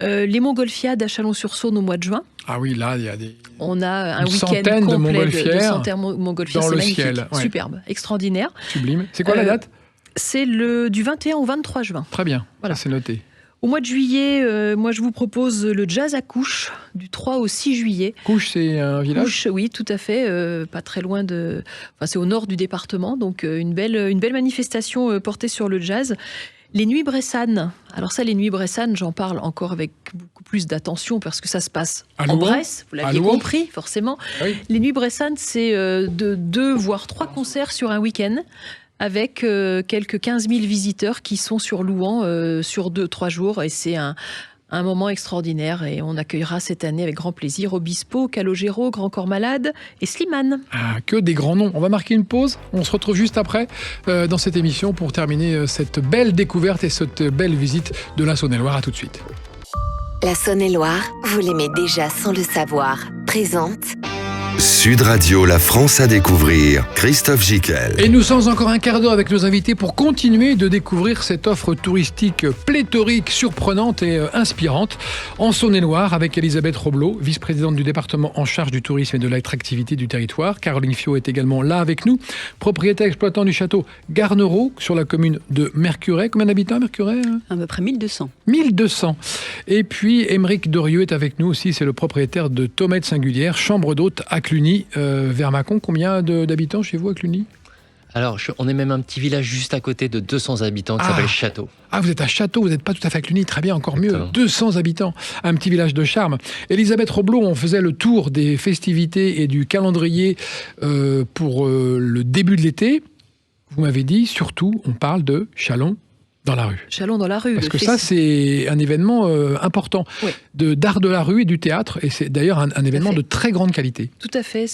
Les Montgolfiades à Chalon-sur-Saône au mois de juin. Ah oui, là, il y a On a un week-end complet de centaines de Montgolfières. Dans le magnifique, ciel. Ouais. Superbe, extraordinaire. Sublime. C'est quoi la date ? C'est du 21 au 23 juin. Très bien, voilà. Ça, c'est noté. Au mois de juillet, moi je vous propose le jazz à Couches, du 3 au 6 juillet. Couches, c'est un village ? Couches, oui, tout à fait, pas très loin c'est au nord du département, donc une belle manifestation portée sur le jazz. Les Nuits Bressanes. Alors ça, les Nuits Bressanes, j'en parle encore avec beaucoup plus d'attention parce que ça se passe en Bresse, vous l'aviez compris, forcément. Oui. Les Nuits Bressanes, c'est de 2 voire 3 concerts sur un week-end avec quelques 15 000 visiteurs qui sont sur Louhans sur 2-3 jours. Et c'est un moment extraordinaire et on accueillera cette année avec grand plaisir Obispo, Calogero, Grand Corps Malade et Slimane. Ah, que des grands noms. On va marquer une pause. On se retrouve juste après dans cette émission pour terminer cette belle découverte et cette belle visite de la Saône-et-Loire. À tout de suite. La Saône-et-Loire, vous l'aimez déjà sans le savoir. Présente Sud Radio, la France à découvrir. Christophe Gicquel. Et nous sommes encore un quart d'heure avec nos invités pour continuer de découvrir cette offre touristique pléthorique, surprenante et inspirante en Saône-et-Loire avec Elisabeth Roblot, vice-présidente du département en charge du tourisme et de l'attractivité du territoire. Caroline Fiot est également là avec nous, propriétaire exploitant du château Garnereau sur la commune de Mercurey. Combien d'habitants à Mercurey ? À peu près 1200. 1200. Et puis Émeric Dorieux est avec nous aussi, c'est le propriétaire de Thomette Singulière, chambre d'hôte à Cluny, vers Mâcon. Combien d'habitants chez vous à Cluny ? Alors, on est même un petit village juste à côté de 200 habitants qui s'appelle Château. Ah, vous êtes à Château, vous n'êtes pas tout à fait à Cluny, très bien, encore mieux. 200 habitants, un petit village de charme. Elisabeth Roblot, on faisait le tour des festivités et du calendrier pour le début de l'été. Vous m'avez dit, surtout, on parle de Chalon dans la rue. Chalon dans la rue. Parce que ça, c'est un événement important d'art de la rue et du théâtre. Et c'est d'ailleurs un événement de très grande qualité. Tout à fait.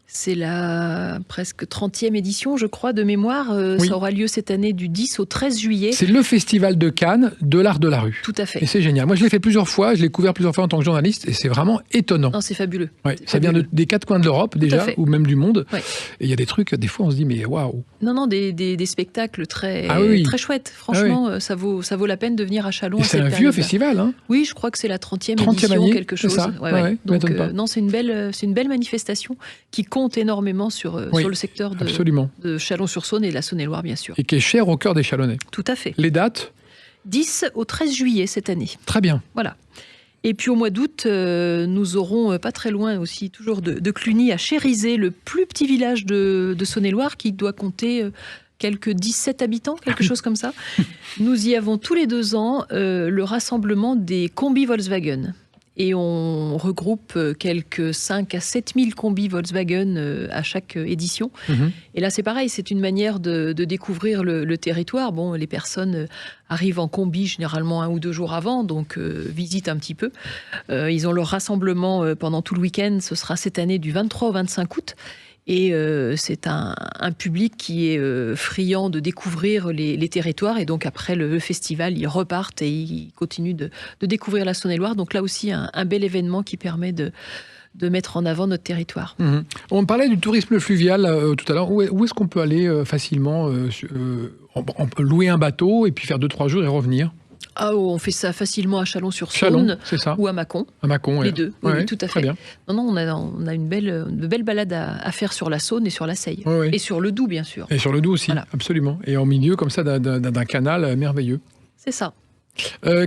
C'est la presque 30e édition, je crois, de mémoire. Ça aura lieu cette année du 10 au 13 juillet. C'est le festival de Cannes de l'art de la rue. Tout à fait. Et c'est génial. Moi, je l'ai fait plusieurs fois, je l'ai couvert plusieurs fois en tant que journaliste, et c'est vraiment étonnant. Non, c'est fabuleux. Ouais, ça vient des 4 coins de l'Europe, déjà, ou même du monde. Ouais. Et il y a des trucs, des fois, on se dit, mais waouh. Non, des spectacles très chouettes. Franchement, ça vaut la peine de venir à Chalon. Et c'est un vieux festival, hein ? Oui, je crois que c'est la 30e édition, année, quelque chose. Ça. Donc, non, c'est une belle manifestation qui compte énormément sur le secteur de Chalon-sur-Saône et de la Saône-et-Loire, bien sûr. Et qui est cher au cœur des Chalonnais. Tout à fait. Les dates ? 10 au 13 juillet cette année. Très bien. Voilà. Et puis au mois d'août, nous aurons pas très loin aussi, toujours de Cluny, à Chérizé, le plus petit village de Saône-et-Loire qui doit compter quelques 17 habitants, quelque chose comme ça. Nous y avons tous les 2 ans le rassemblement des combis Volkswagen. Et on regroupe quelques 5 à 7 000 combis Volkswagen à chaque édition. Et là, c'est pareil, c'est une manière de découvrir le territoire. Bon, les personnes arrivent en combi généralement 1 ou 2 jours avant, donc visitent un petit peu. Ils ont leur rassemblement pendant tout le week-end. Ce sera cette année du 23 au 25 août. Et c'est un public qui est friand de découvrir les territoires. Et donc après le festival, ils repartent et ils continuent de découvrir la Saône-et-Loire. Donc là aussi, un bel événement qui permet de mettre en avant notre territoire. On parlait du tourisme fluvial tout à l'heure. Où est-ce qu'on peut aller facilement on peut louer un bateau et puis faire 2-3 jours et revenir ? On fait ça facilement à Chalon-sur-Saône ou à Mâcon. À Mâcon, les deux. Oui, tout à fait. Bien. Non, on a une belle balade à faire sur la Saône et sur la Seille. Et sur le Doubs, bien sûr. Et sur le Doubs aussi, absolument. Et en milieu, comme ça, d'un canal merveilleux. C'est ça.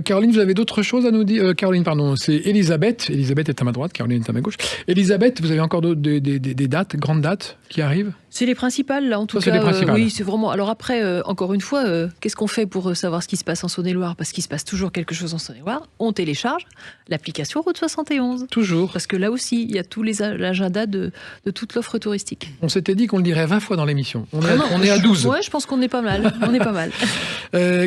Caroline, vous avez d'autres choses à nous dire ? Caroline, pardon, c'est Elisabeth. Elisabeth est à ma droite, Caroline est à ma gauche. Elisabeth, vous avez encore des dates, grandes dates qui arrivent ? C'est les principales, là, en tout Ça, c'est cas. les principales. Oui, c'est vraiment. Alors après, encore une fois, qu'est-ce qu'on fait pour savoir ce qui se passe en Saône-et-Loire? Parce qu'il se passe toujours quelque chose en Saône-et-Loire. On télécharge l'application Route 71. Toujours. Parce que là aussi, il y a tous l'agenda de toute l'offre touristique. On s'était dit qu'on le dirait 20 fois dans l'émission. On est à 12. Ouais, je pense qu'on est pas mal. On est pas mal.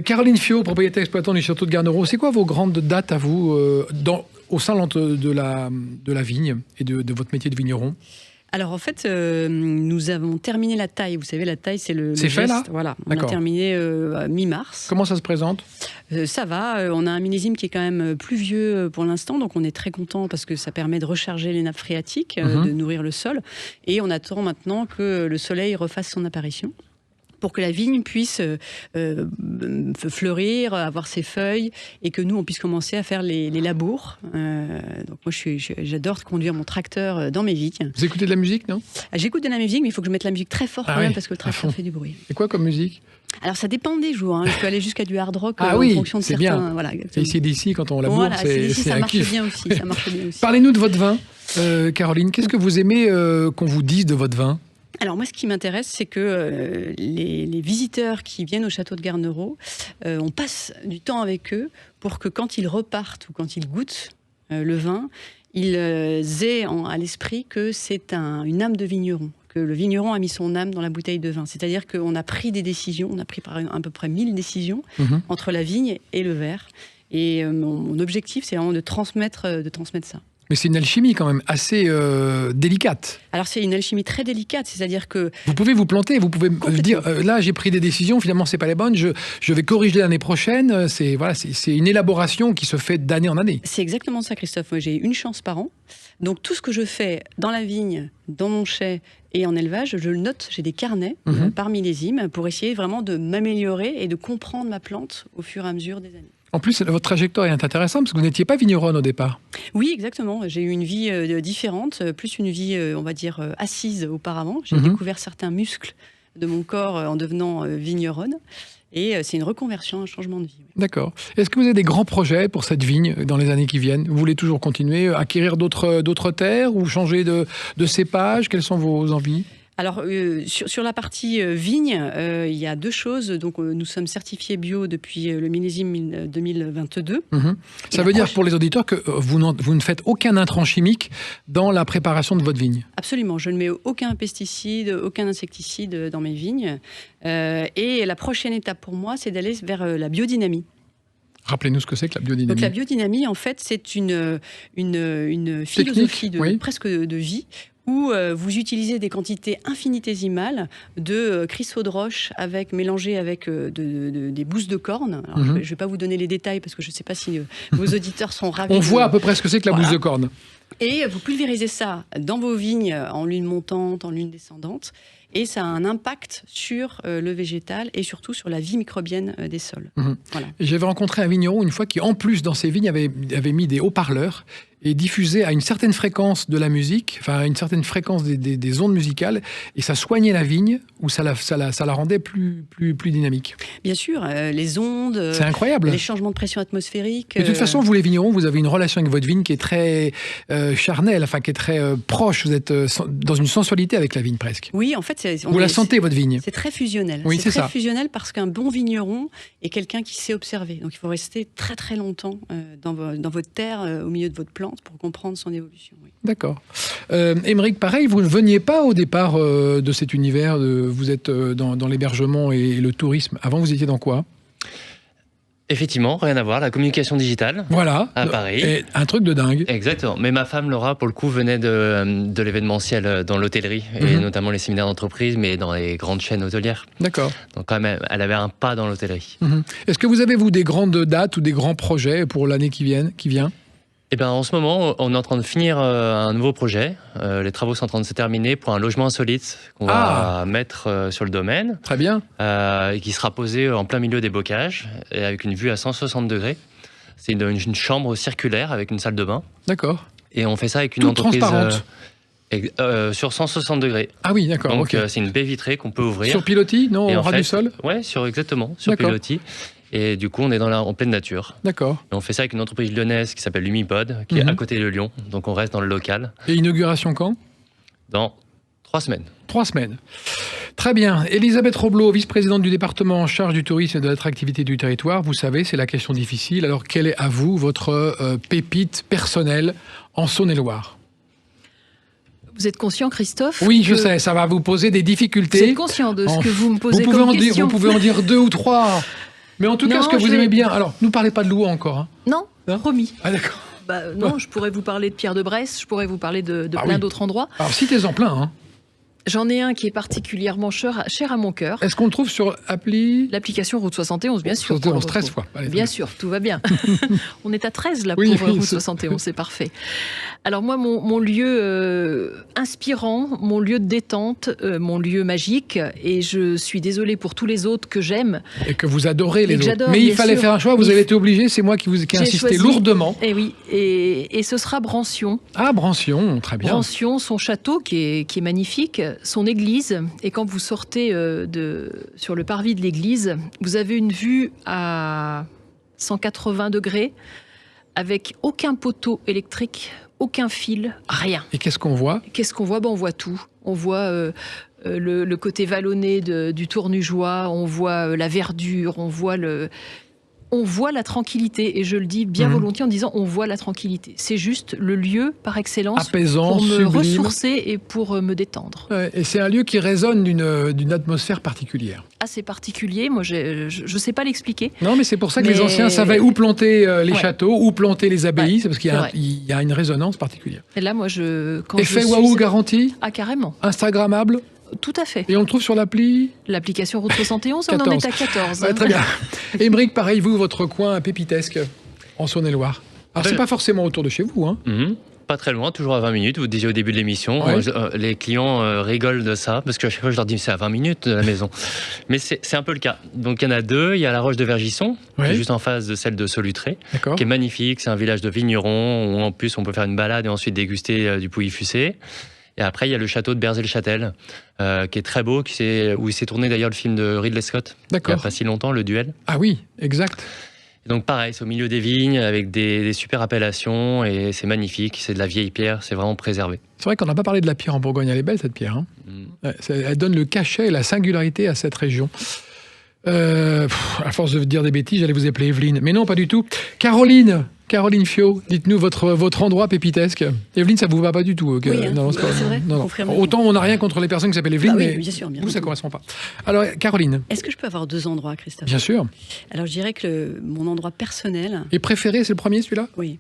Caroline Fiot, propriétaire exploitant du château de Garnereau, c'est quoi vos grandes dates à vous au sein de la vigne et de votre métier de vigneron? Alors en fait, nous avons terminé la taille. Vous savez, la taille, c'est le C'est fait, geste. là Voilà, on D'accord. a terminé à mi-mars. Comment ça se présente? Ça va, on a un millésime qui est quand même plus vieux pour l'instant, donc on est très content parce que ça permet de recharger les nappes phréatiques, de nourrir le sol. Et on attend maintenant que le soleil refasse son apparition, pour que la vigne puisse fleurir, avoir ses feuilles, et que nous, on puisse commencer à faire les labours. Donc moi, j'adore conduire mon tracteur dans mes vignes. Vous écoutez de la musique, non? J'écoute de la musique, mais il faut que je mette la musique très fort quand même, parce que le tracteur fait du bruit. Et quoi comme musique? Alors ça dépend des jours, hein. Je peux aller jusqu'à du hard rock Ah en oui, fonction de c'est certains... bien. Voilà, Et ici d'ici, quand on laboure, voilà, c'est ça un marche kiff. bien aussi, ça marche bien aussi. Parlez-nous de votre vin, Caroline. Qu'est-ce que vous aimez qu'on vous dise de votre vin? Alors moi, ce qui m'intéresse, c'est que les visiteurs qui viennent au château de Garnereau, on passe du temps avec eux pour que quand ils repartent ou quand ils goûtent le vin, ils aient à l'esprit que c'est une âme de vigneron, que le vigneron a mis son âme dans la bouteille de vin. C'est-à-dire qu'on a pris des décisions, on a pris à peu près 1000 décisions entre la vigne et le verre. Et mon objectif, c'est vraiment de transmettre ça. Mais c'est une alchimie quand même assez délicate. Alors c'est une alchimie très délicate, c'est-à-dire que... Vous pouvez vous planter, vous pouvez me dire, là j'ai pris des décisions, finalement c'est pas les bonnes, je vais corriger l'année prochaine. C'est une élaboration qui se fait d'année en année. C'est exactement ça, Christophe. Moi, j'ai une chance par an. Donc tout ce que je fais dans la vigne, dans mon chai et en élevage, je le note. J'ai des carnets par millésime pour essayer vraiment de m'améliorer et de comprendre ma plante au fur et à mesure des années. En plus, votre trajectoire est intéressante parce que vous n'étiez pas vigneronne au départ. Oui, exactement. J'ai eu une vie différente, plus une vie, on va dire, assise auparavant. J'ai découvert certains muscles de mon corps en devenant vigneronne. Et c'est une reconversion, un changement de vie. Oui. D'accord. Est-ce que vous avez des grands projets pour cette vigne dans les années qui viennent? Vous voulez toujours continuer, acquérir d'autres terres ou changer de cépage? Quelles sont vos envies? Alors, sur la partie vigne, il y a deux choses. Donc, nous sommes certifiés bio depuis le millésime 2022. Ça veut dire pour les auditeurs que vous ne faites aucun intrant chimique dans la préparation de votre vigne? Absolument. Je ne mets aucun pesticide, aucun insecticide dans mes vignes. Et la prochaine étape pour moi, c'est d'aller vers la biodynamie. Rappelez-nous ce que c'est que la biodynamie. Donc la biodynamie, en fait, c'est une philosophie presque de vie où vous utilisez des quantités infinitésimales de cristaux de roche mélangés avec des bousses de corne. Alors, je ne vais pas vous donner les détails parce que je ne sais pas si vos auditeurs sont ravis. On voit à peu près ce que c'est que la Voilà. bouse de corne. Et vous pulvérisez ça dans vos vignes en lune montante, en lune descendante. Et ça a un impact sur le végétal et surtout sur la vie microbienne des sols. Voilà. J'avais rencontré un vigneron une fois qui, en plus, dans ses vignes, avait mis des haut-parleurs et diffusait à une certaine fréquence de la musique, enfin à une certaine fréquence des ondes musicales, et ça soignait la vigne ou ça la rendait plus dynamique. Bien sûr, les ondes, c'est incroyable. Les changements de pression atmosphérique. De toute façon, vous les vignerons, vous avez une relation avec votre vigne qui est très charnelle, enfin qui est très proche. Vous êtes dans une sensualité avec la vigne presque. Oui, en fait, vous la sentez votre vigne. C'est très fusionnel. Oui, c'est très ça. fusionnel parce qu'un bon vigneron est quelqu'un qui sait observer. Donc il faut rester très très longtemps dans votre terre, au milieu de votre plante, pour comprendre son évolution. Oui. D'accord. Émeric, pareil, vous ne veniez pas au départ de cet univers, vous êtes dans l'hébergement et le tourisme. Avant, vous étiez dans quoi? Effectivement, rien à voir, la communication digitale. Voilà. À Paris. Et un truc de dingue. Exactement. Mais ma femme, Laura, pour le coup, venait de l'événementiel dans l'hôtellerie, et notamment les séminaires d'entreprise, mais dans les grandes chaînes hôtelières. D'accord. Donc quand même, elle avait un pas dans l'hôtellerie. Est-ce que vous avez, vous, des grandes dates ou des grands projets pour l'année qui vient? Eh bien, en ce moment, on est en train de finir un nouveau projet. Les travaux sont en train de se terminer pour un logement insolite qu'on va mettre sur le domaine. Très bien. Et qui sera posé en plein milieu des bocages, et avec une vue à 160 degrés. C'est une chambre circulaire avec une salle de bain. D'accord. Et on fait ça avec une toute entreprise... transparente. Sur 160 degrés. Ah oui, d'accord. Donc Okay. c'est une baie vitrée qu'on peut ouvrir. Sur pilotis, non, et au ras du sol? Ouais, exactement, sur pilotis. Et du coup, on est en pleine nature. D'accord. Et on fait ça avec une entreprise lyonnaise qui s'appelle Lumipod, qui est à côté de Lyon. Donc on reste dans le local. Et inauguration quand? Dans 3 semaines. 3 semaines. Très bien. Elisabeth Roblot, vice-présidente du département en charge du tourisme et de l'attractivité du territoire. Vous savez, c'est la question difficile. Alors, quelle est à vous votre pépite personnelle en Saône-et-Loire ? Vous êtes conscient, Christophe ? Oui, je sais, ça va vous poser des difficultés. Vous êtes conscient de ce que vous me posez comme question ? Vous pouvez en dire 2 ou 3. Mais en tout cas, ce que vous aimez bien... Alors, ne nous parlez pas de Louan encore. Hein. Non, promis. Ah d'accord. Non, je pourrais vous parler de Pierre de Bresse, je pourrais vous parler de plein d'autres endroits. Alors, citez-en plein, hein. J'en ai un qui est particulièrement cher à mon cœur. Est-ce qu'on le trouve sur l'application Route 71, bien sûr. 71, 13 fois. Allez, bien sûr, tout va bien. On est à 13 là oui, pour Route 71, c'est parfait. Alors moi, mon lieu inspirant, mon lieu de détente, mon lieu magique, et je suis désolée pour tous les autres que j'aime. Et que vous adorez les autres. Mais il fallait sûr. Faire un choix, vous avez été obligé, c'est moi qui ai insisté lourdement. Et oui, et ce sera Brancion. Ah, Brancion, très bien. Brancion, son château qui est magnifique, son église, et quand vous sortez sur le parvis de l'église, vous avez une vue à 180 degrés, avec aucun poteau électrique, aucun fil, rien. Et qu'est-ce qu'on voit ? On voit tout. On voit le côté vallonné du Tournujois, on voit la verdure, on voit la tranquillité, et je le dis bien volontiers en disant on voit la tranquillité. C'est juste le lieu par excellence apaisant, pour me sublime. Ressourcer et pour me détendre. Ouais, et c'est un lieu qui résonne d'une atmosphère particulière. Assez particulier, moi je ne sais pas l'expliquer. Non, mais c'est pour ça que les anciens savaient où planter les châteaux, où planter les abbayes, Ouais, c'est parce qu'il y a une résonance particulière. Et là, moi, Effet waouh garanti ? Ah, carrément. Instagrammable ? Tout à fait. Et on le trouve sur l'application Route 71, 14. On en est à 14. Ouais, très bien. Émeric, pareil, vous, votre coin pépitesque en Saône-et-Loire. Alors, c'est pas forcément autour de chez vous, hein. Pas très loin, toujours à 20 minutes. Vous disiez au début de l'émission, les clients rigolent de ça, parce qu'à chaque fois, je leur dis, c'est à 20 minutes de la maison. Mais c'est un peu le cas. Donc, il y en a 2. Il y a la Roche de Vergisson, qui est juste en face de celle de Solutré, qui est magnifique. C'est un village de vignerons, où en plus, on peut faire une balade et ensuite déguster du Pouilly-Fussé. Et après, il y a le château de Berzé-le-Châtel, qui est très beau, où il s'est tourné d'ailleurs le film de Ridley Scott, il n'y a pas si longtemps, Le Duel. Ah oui, exact. Et donc pareil, c'est au milieu des vignes, avec des super appellations, et c'est magnifique, c'est de la vieille pierre, c'est vraiment préservé. C'est vrai qu'on n'a pas parlé de la pierre en Bourgogne, elle est belle cette pierre. Hein. Elle donne le cachet et la singularité à cette région. À force de dire des bêtises, j'allais vous appeler Evelyne. Mais non, pas du tout. Caroline Fiot, dites-nous votre endroit pépitesque. Evelyne, ça vous va pas du tout. Oui, c'est vrai. Non. Autant on n'a rien contre les personnes qui s'appellent Evelyne, mais bien sûr, vous, ça ne correspond pas. Alors, Caroline. Est-ce que je peux avoir 2 endroits, Christophe ? Bien sûr. Alors, je dirais que mon endroit personnel... Et préféré, c'est le premier, celui-là ? Oui.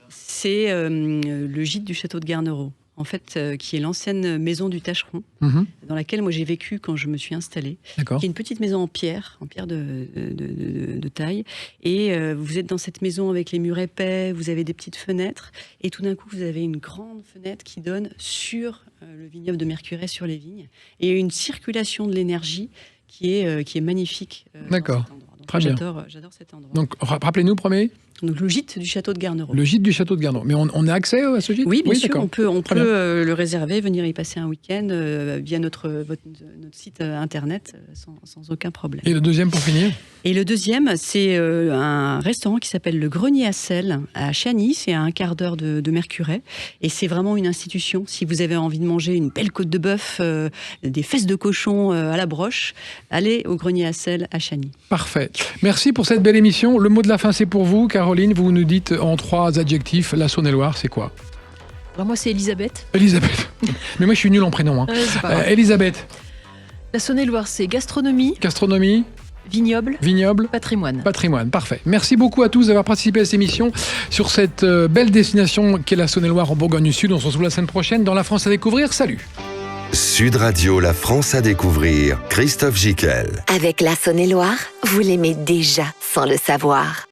C'est le gîte du château de Garnerot. En fait, qui est l'ancienne maison du Tacheron, dans laquelle moi j'ai vécu quand je me suis installée. D'accord. Qui est une petite maison en pierre de taille. Et vous êtes dans cette maison avec les murs épais, vous avez des petites fenêtres, et tout d'un coup vous avez une grande fenêtre qui donne sur le vignoble de Mercurey, sur les vignes, et une circulation de l'énergie qui est magnifique. D'accord. Très bien. J'adore cet endroit. Donc, rappelez-nous, premier. Donc, le gîte du château de Garnerot. Le gîte du château de Garnerot. Mais on a accès à ce gîte ? Oui, bien sûr. On peut le réserver, venir y passer un week-end via notre site internet sans aucun problème. Et le deuxième pour finir ? Et le deuxième, c'est un restaurant qui s'appelle le Grenier à Sel à Chagny. C'est à 1/4 d'heure de Mercurey. Et c'est vraiment une institution. Si vous avez envie de manger une belle côte de bœuf, des fesses de cochon à la broche, allez au Grenier à Sel à Chagny. Parfait. Merci pour cette belle émission. Le mot de la fin, c'est pour vous, Caroline. Vous nous dites en 3 adjectifs, la Saône-et-Loire, c'est quoi ? Alors moi, c'est Elisabeth. Elisabeth. Mais moi, je suis nul en prénom. Hein. C'est pas grave. Elisabeth. La Saône-et-Loire, c'est gastronomie. Gastronomie. Vignoble. Patrimoine. Parfait. Merci beaucoup à tous d'avoir participé à cette émission sur cette belle destination qu'est la Saône-et-Loire en Bourgogne-du-Sud. On se retrouve la semaine prochaine dans La France à découvrir. Salut. Sud Radio, La France à découvrir. Christophe Gicquel. Avec la Saône-et-Loire, vous l'aimez déjà sans le savoir.